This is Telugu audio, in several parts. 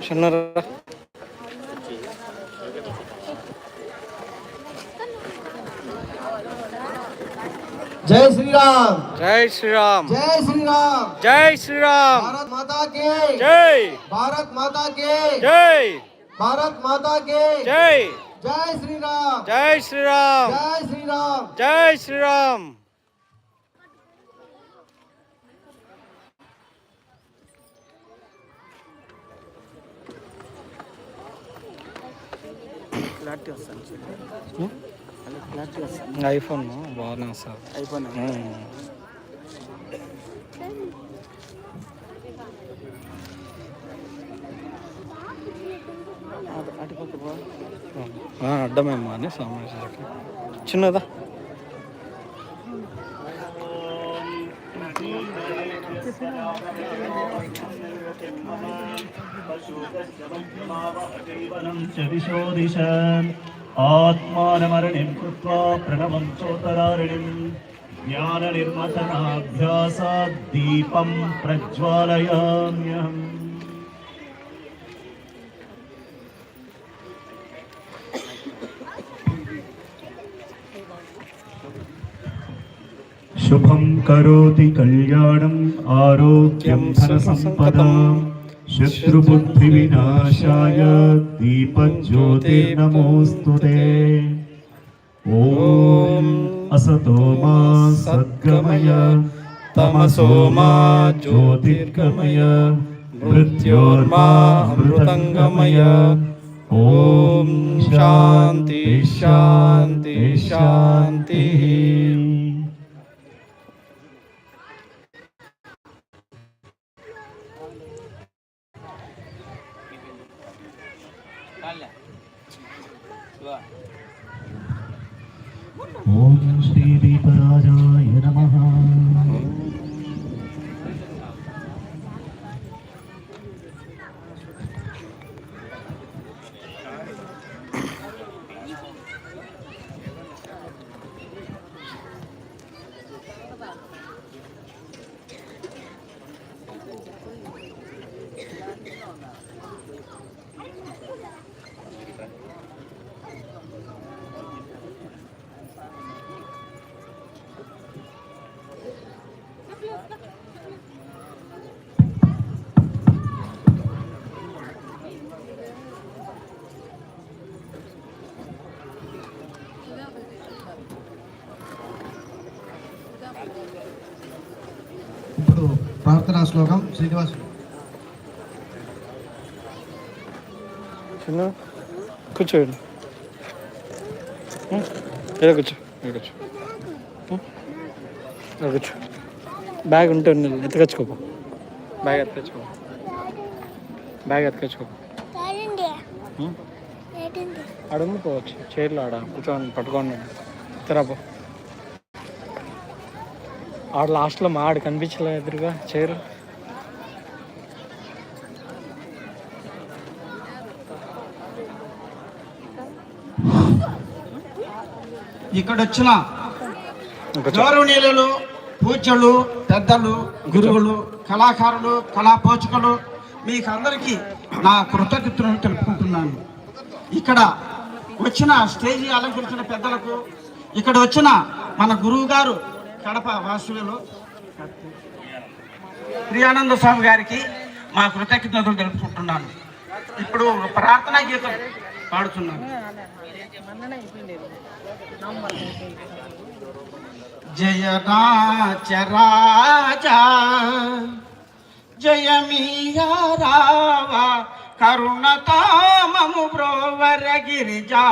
చిన్నరా జై శ్రీరామ్, జై శ్రీరామ్, జై శ్రీరామ్, జై శ్రీరామ్, భారత్ మాతా కి జై, భారత్ మాతా కి జై, భారత్ మాతా కి జై, జై శ్రీరామ్, జై శ్రీరామ్, జై శ్రీరామ్, జై శ్రీరామ్. ఐఫోన్ బాగానే వస్తుంది. ఐఫోన్ అడ్డమేమ్మా అని సామాన్యులకి చిన్నదా. ఆత్మానమరణిం కృత్వా ప్రణవం చోతరారిణిం జ్ఞాననిర్మతనాభ్యాసాద్ దీపం ప్రజ్వాలయామ్యహం. శుభం కరోతి కళ్యాణం ఆరోగ్యం ధనసంపదాం శత్రుబుద్ధి వినాశాయ దీపజ్యోతిర్నమోస్తుతే. ఓం అసతో మా సద్గమయ తమసో మా జ్యోతిర్గమయ మృత్యోర్మా అమృతంగమయ. ఓం శాంతి శాంతి శాంతి. ఓం శ్రీ దీపరాజాయ నమః. ఇప్పుడు ప్రార్థనా శ్లోకం శ్రీనివాస్. చిన్న కూర్చోండి, ఇక్కడ కూర్చో, ఇక్కడ కూర్చో, ఇక్కడ కూర్చో. బ్యాగ్ ఉంటే ఎత్తుకొచ్చుకోపో, బ్యాగ్ ఎత్తుకొచ్చుకో, బ్యాగ్ ఎత్తుకొచ్చుకో. అడుగు పోవచ్చు, చైర్లో ఆడ కూర్చోండి, పట్టుకోండి, ఎత్తరాపో. ఆడ లాస్ట్లో మా ఆడు కనిపించలే ఎదురుగా చైర్. ఇక్కడ వచ్చిన గౌరవనీయులు, పూజ్యులు, పెద్దలు, గురువులు, కళాకారులు, కళా పోషకులు, మీకు అందరికీ నా కృతజ్ఞతలు తెలుపుకుంటున్నాను. ఇక్కడ వచ్చిన స్టేజీ అలంకరించిన పెద్దలకు, ఇక్కడ వచ్చిన మన గురువు గారు కడప వాసులు ప్రియానంద స్వామి గారికి మా కృతజ్ఞతలు తెలుపుకుంటున్నాను. ఇప్పుడు ప్రార్థనా గీతం పాడుతున్నాను. జయనాచరాజా జయమీయా రావా కరుణతామము బ్రోవర గిరిజా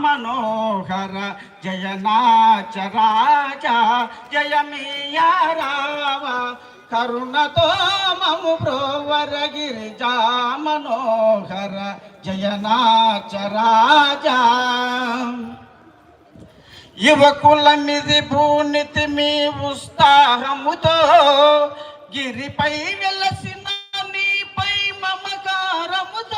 మనోహర. జయనాచరాజా జయమీయా రావా కరుణతో మము బ్రోవర గిరిజా మనోహర. జయనాచరాజా యువకుల మిది భూనితి మీ ఉత్సాహముతో గిరిపై వెలసిన